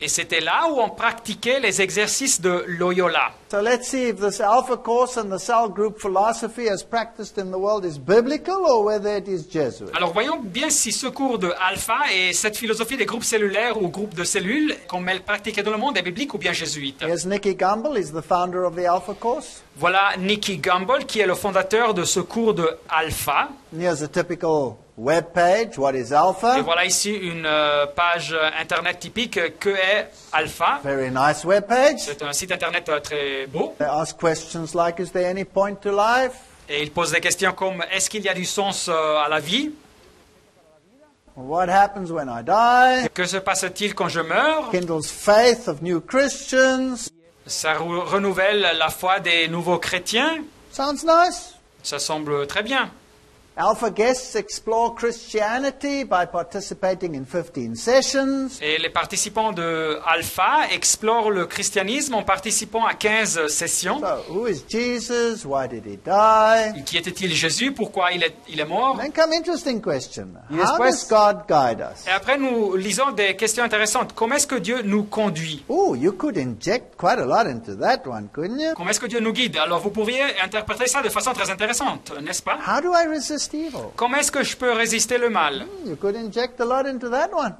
B: Et c'était là où on pratiquait les exercices de Loyola.
A: So let's see if this Alpha Course and the cell group philosophy as practiced in the world is biblical or whether it is Jesuit.
B: Alors voyons bien si ce cours de alpha et cette philosophie des groupes cellulaires ou groupes de cellules, comme elle pratiquée dans le monde, est biblique ou bien jésuite.
A: Here's Nicky Gumbel, he's the founder of the Alpha Course.
B: Voilà Nicky Gumbel qui est le fondateur de ce cours de alpha.
A: And here's a typical web page. What is
B: Et
A: Alpha?
B: voilà ici une page internet typique que est alpha.
A: Very nice web page.
B: C'est un site internet très beau.
A: They ask questions like, is there any point to life?
B: Et il pose des questions comme est-ce qu'il y a du sens à la vie?
A: What happens when I die?
B: Que se passe-t-il quand je meurs?
A: Kindles faith of new Christians.
B: Ça renouvelle la foi des nouveaux chrétiens.
A: Sounds nice.
B: Ça semble très bien.
A: Alpha guests explore Christianity by participating in 15 sessions.
B: Et les participants de Alpha explorent le christianisme en participant à 15 sessions.
A: So, who is Jesus? Why did he die?
B: Qui était-il Jésus? Pourquoi il est mort?
A: Then come interesting question.
B: Y
A: How
B: después-
A: does God guide us?
B: Et après, nous lisons des questions intéressantes. Comment est-ce que Dieu nous conduit?
A: Oh, you could inject quite a lot into that one, couldn't you?
B: Comment est-ce que Dieu nous guide? Alors, vous pourriez interpréter ça de façon très intéressante, n'est-ce pas?
A: How do I resist evil?
B: Comment est-ce que je peux résister le mal?
A: You could inject a lot into that one.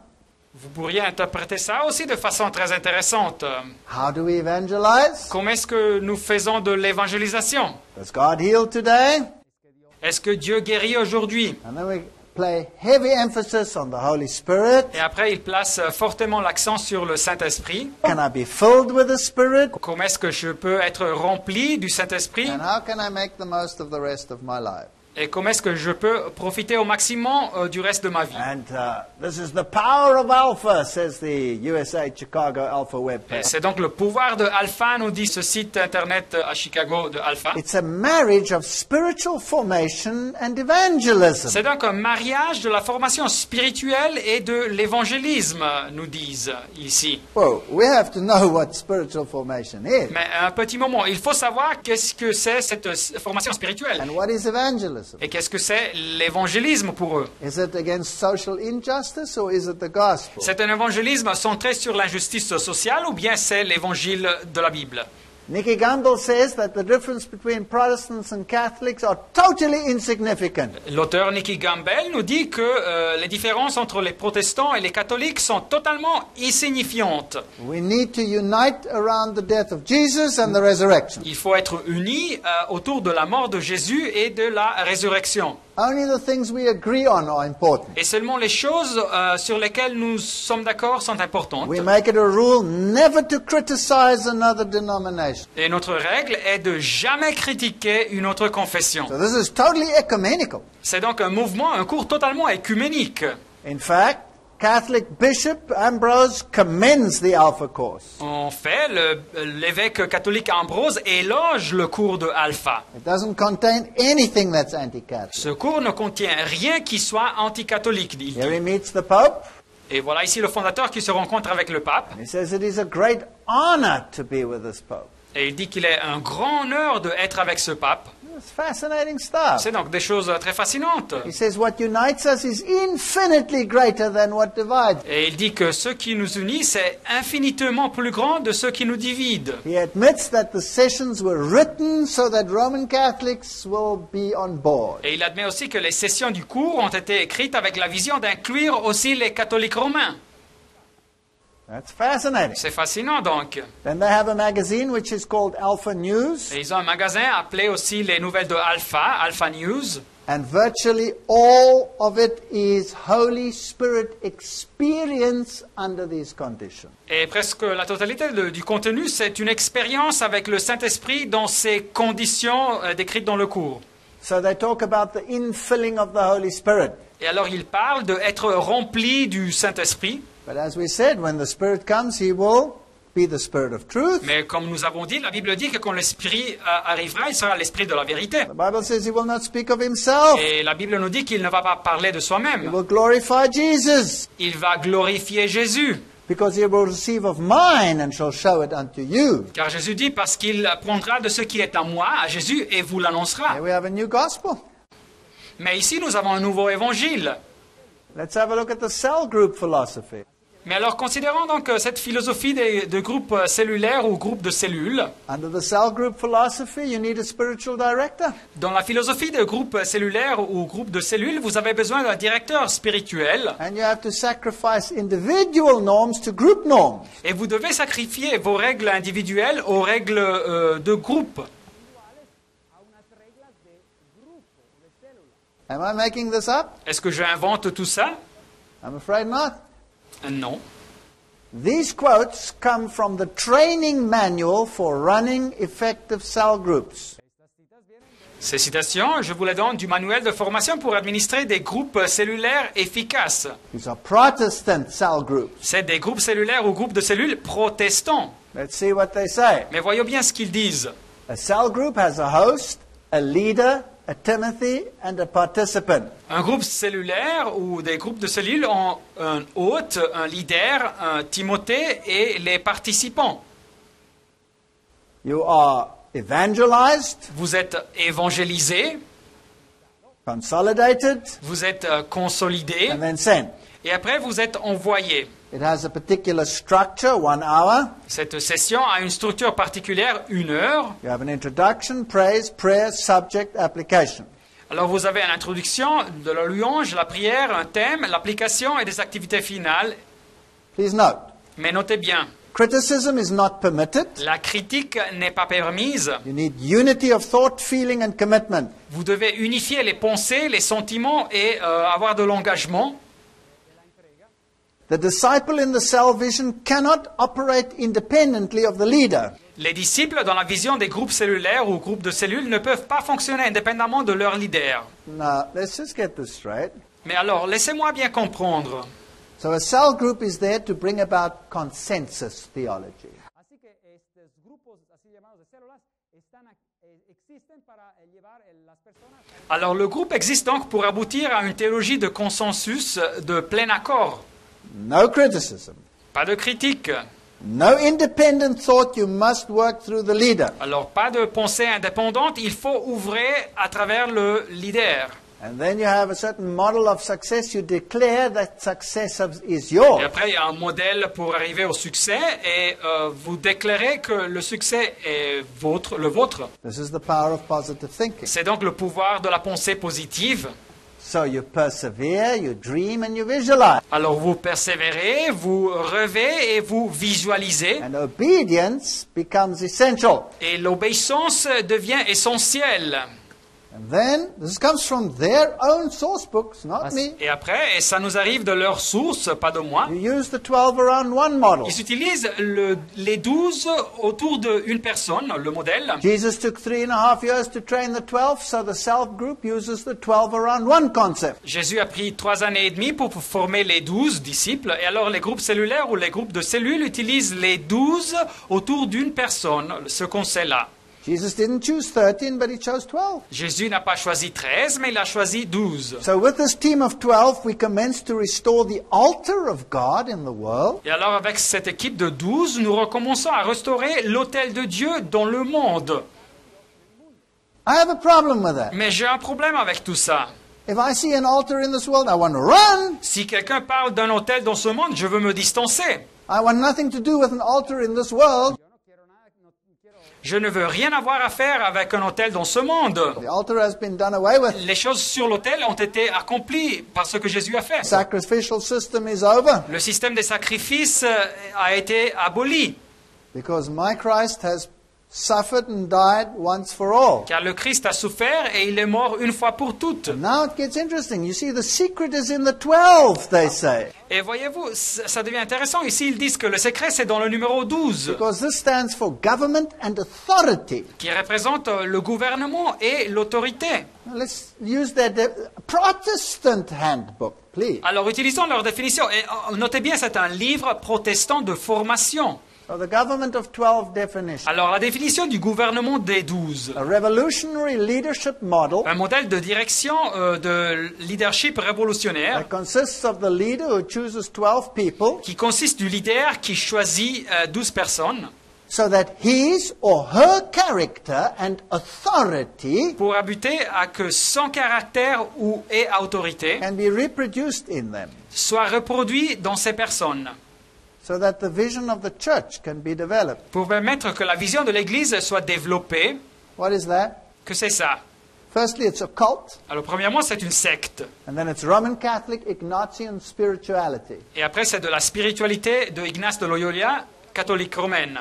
B: Vous pourriez interpréter ça aussi de façon très intéressante.
A: How do we evangelize?
B: Comment est-ce que nous faisons de l'évangélisation?
A: Does God heal today?
B: Est-ce que Dieu guérit aujourd'hui?
A: And then we play heavy emphasis on the Holy Spirit.
B: Et après, il place fortement l'accent sur le Saint-Esprit.
A: Can I be filled with the Spirit?
B: Comment est-ce que je peux être rempli du Saint-Esprit?
A: And how can I make the most of the rest of my life?
B: Et comment est-ce que je peux profiter au maximum du reste de ma vie?
A: And this is the power of Alpha, says the USA Chicago Alpha web
B: Et
A: page.
B: c'est donc le pouvoir de Alpha, nous dit ce site internet à Chicago de Alpha.
A: It's a marriage of spiritual formation and evangelism.
B: C'est donc un mariage de la formation spirituelle et de l'évangélisme, nous disent ici.
A: Well, we have to know what spiritual formation is.
B: Mais un petit moment, il faut savoir qu'est-ce que c'est cette formation spirituelle.
A: And what is evangelism?
B: Et qu'est-ce que c'est l'évangélisme pour eux?
A: Is it against social injustice or is it the gospel?
B: C'est un évangélisme centré sur l'injustice sociale ou bien c'est l'évangile de la Bible?
A: Nicky Gumbel says that the difference between Protestants and Catholics are totally insignificant.
B: L'auteur Nicky Gumbel nous dit que les différences entre les protestants et les catholiques sont totalement insignifiantes.
A: We need to unite around the death of Jesus and the resurrection.
B: Il faut être unis autour de la mort de Jésus et de la résurrection.
A: Only the things we agree on are important.
B: Et seulement les choses sur lesquelles nous sommes d'accord sont importantes.
A: We make it a rule never to criticize another denomination.
B: Et notre règle est de jamais critiquer une autre confession.
A: So this is totally ecumenical.
B: C'est donc un mouvement, un cours totalement écuménique.
A: In fact, Catholic Bishop Ambrose commends the Alpha Course.
B: En fait, l'évêque catholique Ambrose éloge le cours de Alpha.
A: It doesn't contain anything that's anti-Catholic.
B: Ce cours ne contient rien qui soit anticatholique, dit.
A: Here he meets the Pope.
B: Et voilà ici le fondateur qui se rencontre avec le pape.
A: He says it is a great honor to be with this Pope.
B: Et il dit qu'il est un grand honneur d'être avec ce pape.
A: It's fascinating stuff.
B: C'est donc des choses très fascinantes.
A: He says what unites us is infinitely greater than what divides.
B: Et il dit que ce qui nous unit, c'est infiniment plus grand de ce qui nous divide.
A: He admits that the sessions were written so that Roman Catholics will be on board.
B: Et il admet aussi que les sessions du cours ont été écrites avec la vision d'inclure aussi les catholiques romains.
A: That's fascinating.
B: C'est fascinant donc.
A: Then they have a magazine which is called Alpha News,
B: Et ils ont un magasin appelé aussi les nouvelles de Alpha, Alpha News.
A: and virtually all of it is Holy Spirit experience under these conditions.
B: Et presque la totalité du contenu, c'est une expérience avec le Saint-Esprit dans ces conditions décrites dans le cours.
A: So they talk about the infilling of the Holy Spirit.
B: Et alors il parle d'être rempli du Saint-Esprit.
A: But as we said, when the Spirit comes, He will be the Spirit of truth.
B: Mais comme nous avons dit, la Bible dit que quand l'Esprit arrivera, il sera l'Esprit de la vérité.
A: The Bible says He will not speak of Himself.
B: Et la Bible nous dit qu'il ne va pas parler de
A: He
B: soi-même.
A: will glorify Jesus,
B: Il va glorifier Jésus.
A: because He will receive of mine and shall show it unto you.
B: Car Jésus dit, parce qu'il prendra de ce qui est à moi, à Jésus, et vous l'annoncera.
A: Here we have a new gospel.
B: Mais ici, nous avons un nouveau évangile.
A: Let's have a look at the cell group philosophy.
B: Mais alors, considérons donc cette philosophie de groupes cellulaires ou groupes de cellules.
A: Under the cell group philosophy, you need a spiritual director.
B: Dans la philosophie de groupes cellulaires ou groupes de cellules, vous avez besoin d'un directeur spirituel.
A: And you have to sacrifice individual norms to group norms.
B: Et vous devez sacrifier vos règles individuelles aux règles de groupe.
A: Am I making this up?
B: Est-ce que j'invente tout ça?
A: I'm afraid not.
B: Non.
A: These quotes come from the training manual for running effective cell groups.
B: Ces citations, je vous les donne du manuel de formation pour administrer des groupes cellulaires efficaces.
A: These are Protestant cell groups.
B: C'est des groupes cellulaires ou groupes de cellules protestants.
A: Let's see what they say.
B: Mais voyons bien ce qu'ils disent.
A: A cell group has a host, a leader, a Timothy, and a participant.
B: Un groupe cellulaire ou des groupes de cellules ont un hôte, un leader, un Timothée et les participants.
A: You are evangelized,
B: Vous êtes évangélisés,
A: consolidated,
B: vous êtes consolidés
A: and then sent.
B: et après vous êtes envoyés.
A: It has a particular structure, 1 hour.
B: Cette session a une structure particulière, 1 heure.
A: You have an introduction, praise, prayer, subject, application.
B: Alors vous avez une introduction, de la louange, la prière, un thème, l'application et des activités finales.
A: Please note,
B: Mais notez bien,
A: criticism is not permitted.
B: la critique n'est pas permise.
A: You need unity of thought, feeling, and commitment.
B: Vous devez unifier les pensées, les sentiments et avoir de l'engagement.
A: The disciple in the cell vision cannot operate independently of the leader.
B: Les disciples dans la vision des groupes cellulaires ou groupes de cellules ne peuvent pas fonctionner indépendamment de leur leader.
A: Now, let's just get this straight.
B: Mais alors, laissez-moi bien comprendre.
A: So a cell group is there to bring about consensus theology.
C: Así que estos grupos así llamados de células existen para llevar las personas a
B: Alors, le groupe existe donc pour aboutir à une théologie de consensus de plein accord.
A: No criticism.
B: Pas de critique.
A: No independent thought, you must work through the leader.
B: Alors, pas de pensée indépendante, il faut ouvrir à travers le leader.
A: And then you have a certain model of success. You declare that success is
B: Et
A: yours.
B: après, il y a un modèle pour arriver au succès et vous déclarez que le succès est le vôtre.
A: This is the power of positive thinking.
B: C'est donc le pouvoir de la pensée positive.
A: So you persevere, you dream, and you visualize.
B: Alors vous persévérez, vous rêvez et vous visualisez.
A: And obedience becomes essential.
B: Et l'obéissance devient essentielle.
A: And then, this comes from their own source books, not me.
B: Et après, et ça nous arrive de leur source, pas de moi.
A: You use the 12 around one model.
B: Ils utilisent les 12 autour d'une personne, le modèle.
A: Jesus took 3.5 years to train the 12, so the self group uses the 12 around one concept.
B: Jésus a pris 3 années et demie pour former les 12 disciples. Et alors les groupes cellulaires ou les groupes de cellules utilisent les 12 autour d'une personne, ce concept-là.
A: Jesus didn't choose 13, but he chose 12.
B: Jésus n'a pas choisi 13, mais il a choisi 12.
A: So with this team of 12, we commence to restore the altar of God in the world.
B: Et alors avec cette équipe de 12, nous recommençons à restaurer l'autel de Dieu dans le monde.
A: I have a problem with that.
B: Mais j'ai un problème avec tout ça.
A: If I see an altar in this world, I want to run.
B: Si quelqu'un parle d'un autel dans ce monde, je veux me distancer.
A: I want nothing to do with an altar in this world.
B: Je ne veux rien avoir à faire avec un autel dans ce monde.
A: The altar has been done away with.
B: Les choses sur l'autel ont été accomplies par ce que Jésus a fait.
A: The sacrificial system is over
B: Le système des sacrifices a été aboli,
A: because my Christ has suffered and died once for all.
B: car le Christ a souffert et il est mort une fois pour toutes.
A: Now it gets interesting. You see, the secret is in the 12, they say.
B: Et voyez-vous, ça devient intéressant. Ici, ils disent que le secret, c'est dans le numéro 12,
A: Because this stands for government and authority.
B: qui représente le gouvernement et l'autorité.
A: Now, let's use their Protestant handbook, please.
B: Alors, utilisons leur définition. Et notez bien, c'est un livre protestant de formation.
A: So the government of 12 definition.
B: Alors, la définition du gouvernement des 12.
A: A revolutionary leadership model
B: Un modèle de direction de leadership révolutionnaire
A: that consists of the leader who chooses 12 people
B: qui consiste du leader qui choisit 12 personnes
A: so that his or her character and authority
B: pour abuter à que son caractère ou et autorité
A: can be reproduced in them,
B: soit reproduit dans ces personnes
A: so that the vision of the church can be developed.
B: pour permettre que la vision de l'Église soit développée.
A: What is that?
B: Que c'est ça?
A: Firstly, it's a cult,
B: Alors, premièrement, c'est une secte.
A: and then it's Roman Catholic Ignatian spirituality.
B: Et après, c'est de la spiritualité de Ignace de Loyola, catholique romaine.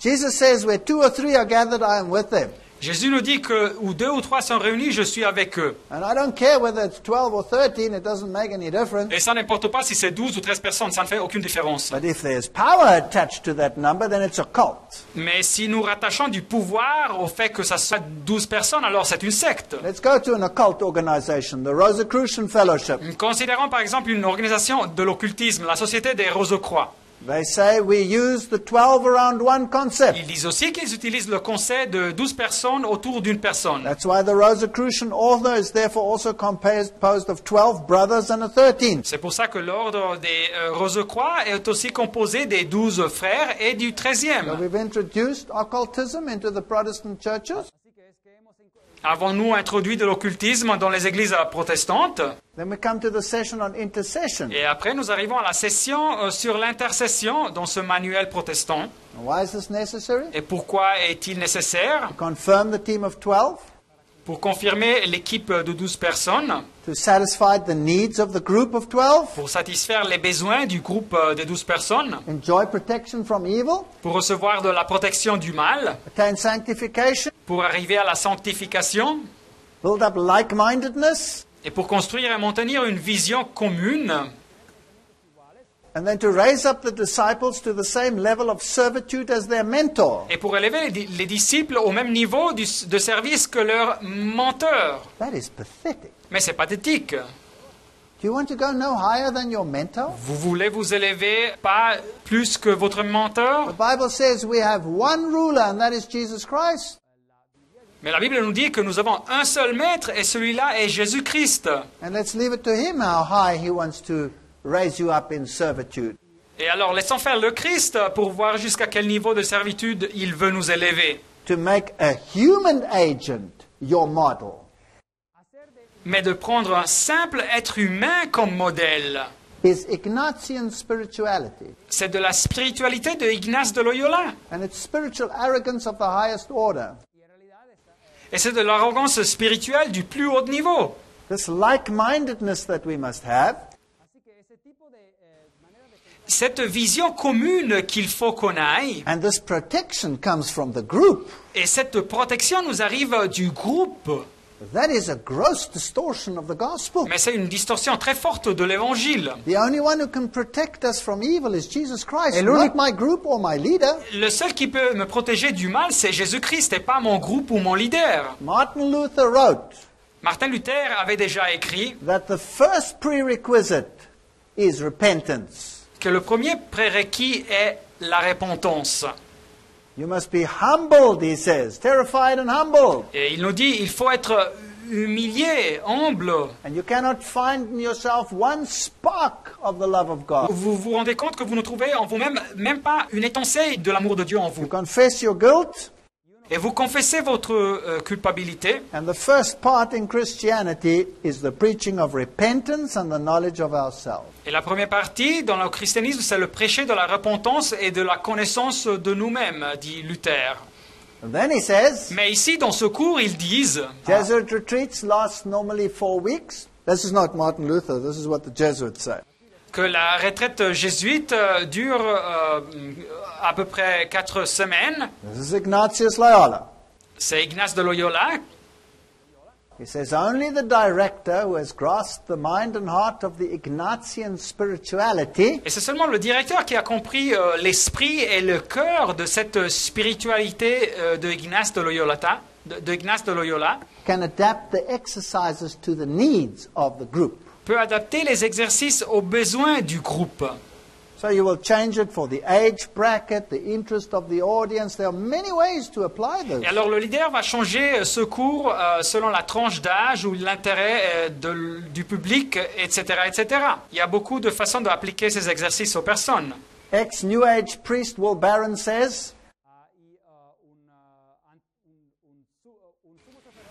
A: Jesus says, where 2 or 3 are gathered, I am with them.
B: Jésus nous dit que où 2 ou 3 sont réunis, je suis avec eux.
A: And I don't care whether it's 12 or 13, it doesn't make any difference.
B: Et ça n'importe pas si c'est 12 ou 13 personnes, ça ne fait aucune différence.
A: But if there's power attached to that number, then it's a cult.
B: Mais si nous rattachons du pouvoir au fait que ça soit 12 personnes, alors c'est une secte.
A: Let's go to an occult organization, the Rosicrucian Fellowship.
B: Considérons par exemple une organisation de l'occultisme, la Société des Rose-Croix.
A: They say we use the 12 around one concept.
B: Ils disent aussi qu'ils utilisent le concept de 12 personnes autour d'une personne.
A: That's why the Rosicrucian order is therefore also composed of 12 brothers and a 13th.
B: C'est pour ça que l'ordre des Rose-Croix est aussi composé des 12 frères et du
A: So
B: 13e.
A: we've introduced occultism into the Protestant churches.
B: Avons-nous introduit de l'occultisme dans les églises protestantes?
A: Then we come to the session on intercession.
B: Et après, nous arrivons à la session sur l'intercession dans ce manuel protestant.
A: And why is this necessary?
B: Et pourquoi est-il nécessaire?
A: Confirm the team of 12,
B: Pour confirmer l'équipe de 12 personnes,
A: to satisfy the needs of the group of 12,
B: pour satisfaire les besoins du groupe de 12 personnes,
A: enjoy protection from evil,
B: pour recevoir de la protection du mal,
A: attain sanctification,
B: pour arriver à la sanctification,
A: build up like-mindedness,
B: et pour construire et maintenir une vision commune,
A: and then to raise up the disciples to the same level of servitude as their mentor.
B: et pour élever les disciples au même niveau de service que leur menteur.
A: That is pathetic.
B: Mais c'est pathétique.
A: Do you want to go no higher than your mentor?
B: Vous voulez vous élever pas plus que votre menteur?
A: The Bible says we have one ruler, and that is Jesus Christ.
B: Mais la Bible nous dit que nous avons un seul maître et celui-là est Jésus-Christ.
A: And let's leave it to him how high he wants to raise you up in servitude.
B: Et alors laissons faire le Christ pour voir jusqu'à quel niveau de servitude il veut nous élever.
A: To make a human agent your model.
B: Mais de prendre un simple être humain comme modèle.
A: Is Ignatian spirituality.
B: C'est de la spiritualité de Ignace de Loyola.
A: And it's spiritual arrogance of the highest order.
B: Et c'est de l'arrogance spirituelle du plus haut niveau.
A: This like-mindedness that we must have
B: Cette vision commune qu'il faut qu'on aille,
A: and this protection comes from the group.
B: et cette protection nous arrive du groupe.
A: That is a gross distortion of the gospel.
B: Mais c'est une distorsion très forte de l'évangile.
A: The only one who can protect us from evil is Jesus Christ,
B: Et
A: not
B: l'unique-
A: my group or my leader.
B: Le seul qui peut me protéger du mal, c'est Jésus-Christ et pas mon groupe ou mon leader.
A: Martin Luther wrote
B: Martin Luther avait déjà écrit
A: that the first prerequisite is repentance.
B: que le premier prérequis est la repentance.
A: You must be humbled, he says, terrified and humbled.
B: Et il nous dit, il faut être humilié, humble.
A: And you cannot find in yourself one spark of the love of God.
B: Vous vous rendez compte que vous ne trouvez en vous-même même pas une étincelle de l'amour de Dieu en
A: You
B: vous.
A: confess your guilt,
B: et vous confessez votre culpabilité.
A: And the first part in Christianity is the preaching of repentance and the knowledge of ourselves.
B: Et la première partie dans le christianisme, c'est le prêcher de la repentance et de la connaissance de nous-mêmes, dit Luther.
A: And then he says,
B: Mais ici, dans ce cours, ils disent
A: Jesuit retreats last normally 4 weeks. This is not Martin Luther, this is what the Jesuits say.
B: que la retraite jésuite dure à peu près 4 semaines.
A: This is Ignatius Loyola.
B: C'est Ignace de Loyola.
A: He says only the director who has grasped the mind and heart of the Ignatian spirituality
B: Et c'est seulement le directeur qui a compris l'esprit et le cœur de cette spiritualité de Ignace de Loyola,
A: can adapt the exercises to the needs of the group.
B: peut adapter les exercices aux besoins du groupe.
A: So you will change it for the age bracket, the interest of the audience. There are many ways to apply this.
B: Et alors le leader va changer ce cours selon la tranche d'âge ou l'intérêt du public, etc., etc. Il y a beaucoup de façons d'appliquer ces exercices aux personnes.
A: Ex-New Age priest Will Barron says,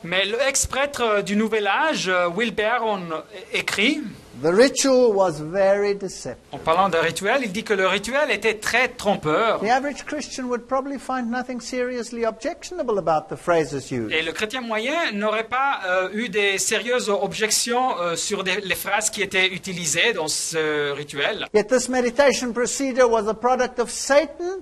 B: Mais l'ex-prêtre du Nouvel Âge, Will Barron, écrit,
A: the ritual was very deceptive.
B: en parlant d'un rituel, il dit que le rituel était très trompeur.
A: The average Christian would probably find nothing seriously objectionable about the phrases used.
B: Et le chrétien moyen n'aurait pas eu des sérieuses objections sur les phrases qui étaient utilisées dans ce rituel.
A: Yet this meditation procedure was a product of Satan,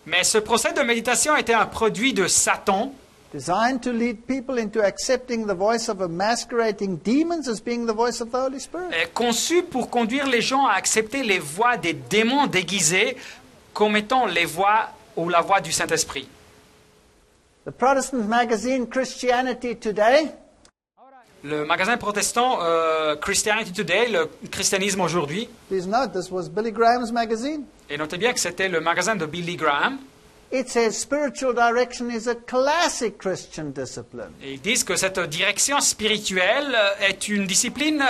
B: Mais ce procès de méditation était un produit de Satan,
A: designed to lead people into accepting the voice of a masquerading demons as being the voice of the Holy Spirit.
B: conçu pour conduire les gens à accepter les voix des démons déguisés comme étant les voix ou la voix du Saint-Esprit.
A: The Protestant magazine Christianity Today
B: Le magasin protestant Christianity Today, le christianisme aujourd'hui,
A: Please note, this was Billy Graham's magazine.
B: et notez bien que c'était le magasin de Billy Graham,
A: It says spiritual direction is a classic Christian discipline.
B: et ils disent que cette direction spirituelle est une discipline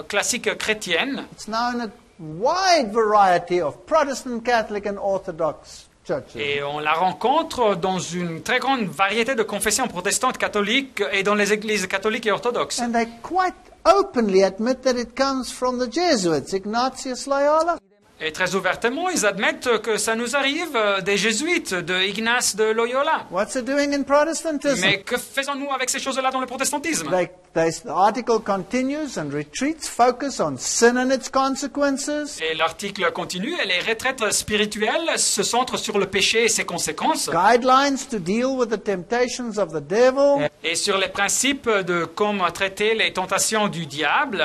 B: classique chrétienne.
A: It's now in a wide variety of Protestant, Catholic, and Orthodox churches.
B: Et on la rencontre dans une très grande variété de confessions protestantes, catholiques et dans les églises catholiques et orthodoxes.
A: And they quite openly admit that it comes from the Jesuits, Ignatius Loyola.
B: Et très ouvertement, ils admettent que ça nous arrive des jésuites, de Ignace de Loyola.
A: What's it doing in Protestantism?
B: Mais que faisons-nous avec ces choses-là dans le protestantisme?
A: The article continues and retreats focus on sin and its consequences,
B: Et l'article continue, et les retraites spirituelles se centrent sur le péché et ses conséquences,
A: guidelines to deal with the temptations of the devil,
B: et sur les principes de comment traiter les tentations du diable,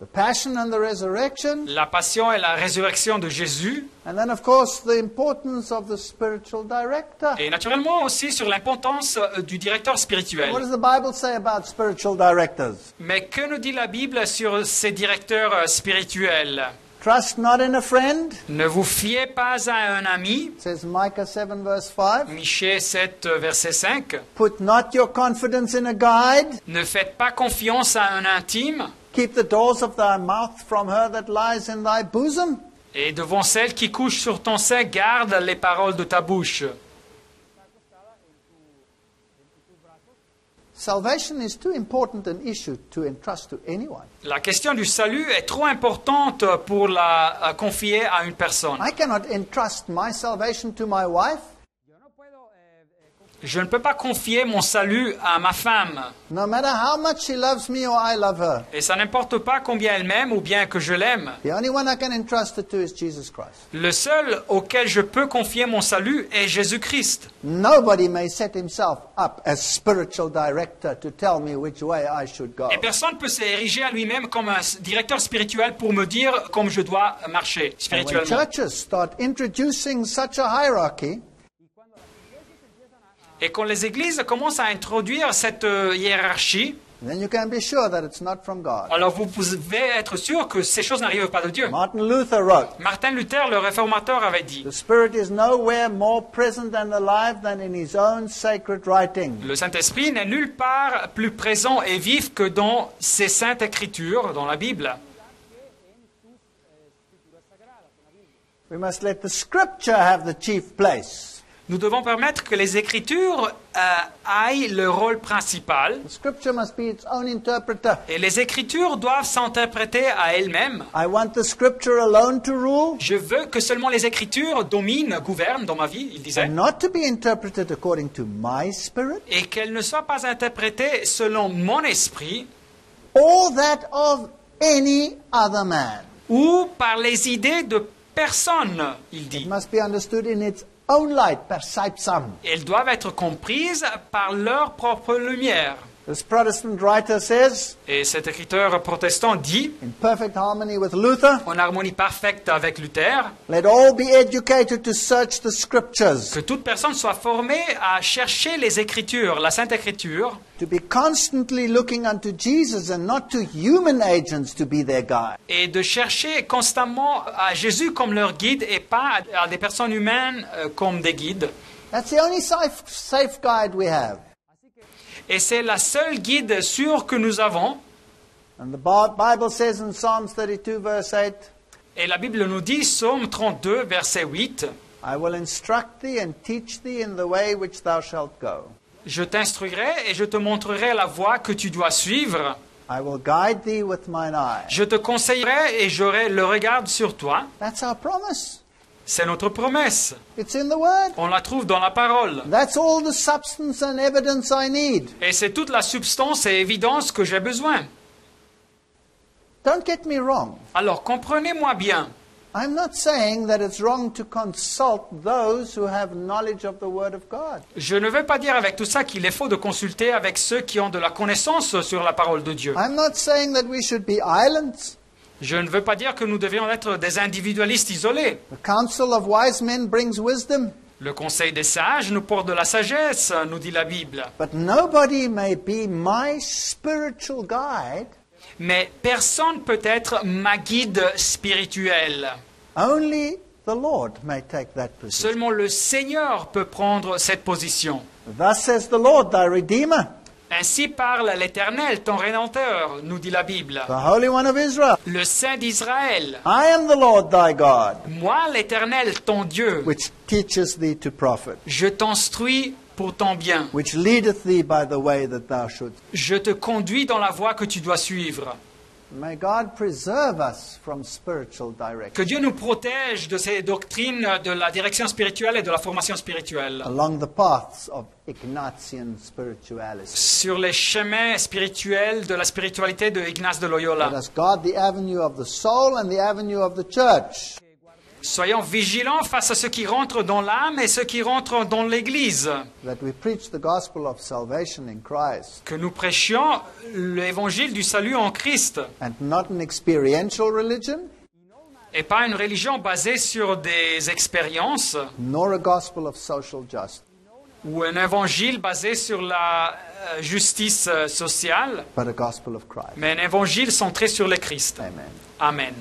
A: the passion and the resurrection,
B: la passion et la résurrection de Jésus,
A: and then, of course, the importance of the spiritual director.
B: et naturellement aussi sur l'importance du directeur spirituel.
A: What does the Bible say about spiritual directors?
B: Mais que nous dit la Bible sur ces directeurs spirituels?
A: Trust not in a friend,
B: Ne vous fiez pas à un ami,
A: says Micah 7, verse 5.
B: Michée 7, verset 5.
A: Put not your confidence in a guide.
B: Ne faites pas confiance à un intime,
A: Keep the doors of thy mouth from her that lies in thy bosom.
B: et devant celle qui couche sur ton sein, garde les paroles de ta bouche.
A: Salvation is too important an issue to entrust to anyone.
B: La question du salut est trop importante pour la confier à une personne.
A: I cannot entrust my salvation to my wife,
B: Je ne peux pas confier mon salut à ma femme.
A: no matter how much she loves me or I love her.
B: Et ça n'importe pas combien elle m'aime ou bien que je l'aime.
A: The only one I can entrust it to is Jesus Christ.
B: Le seul auquel je peux confier mon salut est Jésus-Christ.
A: Nobody may set himself up as spiritual director to tell me which way I should go.
B: Et personne ne peut s'ériger à lui-même comme un directeur spirituel pour me dire comment je dois marcher
A: And when
B: spirituellement.
A: churches start introducing such a hierarchy,
B: Et quand les églises commencent à introduire cette hiérarchie,
A: then you can be sure that it's not from God.
B: alors vous pouvez être sûr que ces choses n'arrivent pas de Dieu.
A: Martin Luther wrote,
B: Martin Luther, le réformateur, avait dit,
A: the Spirit is nowhere more present and alive than in his own sacred writing.
B: le Saint-Esprit n'est nulle part plus présent et vif que dans ses saintes écritures, dans la Bible.
A: We must let the Scripture have the chief place.
B: Nous devons permettre que les Écritures aillent le rôle principal.
A: The Scripture must be its own interpreter.
B: Et les Écritures doivent s'interpréter à elles-mêmes.
A: I want the Scripture alone to rule,
B: Je veux que seulement les Écritures dominent, gouvernent dans ma vie, il disait.
A: and not to be interpreted according to my spirit,
B: Et qu'elles ne soient pas interprétées selon mon esprit
A: or that of any other man.
B: ou par les idées de personne, il
A: It
B: dit.
A: must be understood in its own light, per saipsam.
B: Elles doivent être comprises par leur propre lumière.
A: This Protestant writer says,
B: Et cet écriteur protestant dit,
A: in perfect harmony with Luther,
B: en harmonie parfaite avec Luther,
A: let all be educated to search the Scriptures,
B: que toute personne soit formée à chercher les Écritures, la Sainte Écriture,
A: to be constantly looking unto Jesus and not to human agents to be their guide.
B: et de chercher constamment à Jésus comme leur guide et pas à des personnes humaines comme des guides.
A: That's the only safe guide we have.
B: Et c'est la seule guide sûre que nous avons.
A: And the Bible says in Psalms 32, verse 8,
B: Et la Bible nous dit, Psaume 32, verset 8,
A: I will instruct thee and teach thee in the way which thou shalt go.
B: je t'instruirai et je te montrerai la voie que tu dois suivre.
A: I will guide thee with mine eye.
B: Je te conseillerai et j'aurai le regard sur toi.
A: That's our promise.
B: C'est notre promesse.
A: It's in the Word.
B: On la trouve dans la parole.
A: That's all the substance and evidence I need.
B: Et c'est toute la substance et évidence que j'ai besoin.
A: Don't get me wrong.
B: Alors comprenez-moi bien.
A: I'm not saying that it's wrong to consult those who have knowledge of the Word of God.
B: Je ne veux pas dire avec tout ça qu'il est faux de consulter avec ceux qui ont de la connaissance sur la parole de Dieu.
A: I'm not saying that we should be islands.
B: Je ne veux pas dire que nous devions être des individualistes isolés.
A: The counsel of wise men brings wisdom,
B: Le conseil des sages nous porte de la sagesse, nous dit la Bible.
A: but nobody may be my spiritual guide.
B: Mais personne peut être ma guide spirituelle.
A: Only the Lord may take that position.
B: Seulement le Seigneur peut prendre cette position.
A: Thus says the Lord, thy Redeemer,
B: Ainsi parle l'Éternel, ton Rédempteur, nous dit la Bible.
A: the Holy One of Israel.
B: Le Saint d'Israël.
A: I am the Lord thy God,
B: Moi, l'Éternel, ton Dieu,
A: which teacheth thee to profit,
B: je t'instruis pour ton bien.
A: which leadeth thee by the way that thou shouldst.
B: Je te conduis dans la voie que tu dois suivre.
A: May God preserve us from spiritual
B: Que
A: direction
B: Dieu nous protège de ces doctrines de la direction spirituelle et de la formation spirituelle.
A: along the paths of Ignatian spirituality.
B: Sur les chemins spirituels de la spiritualité de Ignace de
A: Let
B: Loyola.
A: us guard the avenue of the soul and the avenue of the church.
B: Soyons vigilants face à ceux qui rentrent dans l'âme et ceux qui rentrent dans l'Église.
A: That we preach the gospel of salvation in Christ
B: Que nous prêchions l'évangile du salut en Christ
A: and not an experiential religion,
B: et pas une religion basée sur des expériences
A: nor a gospel of social justice,
B: ou un évangile basé sur la justice sociale,
A: but a gospel of Christ.
B: mais un évangile centré sur le Christ.
A: Amen.
B: Amen.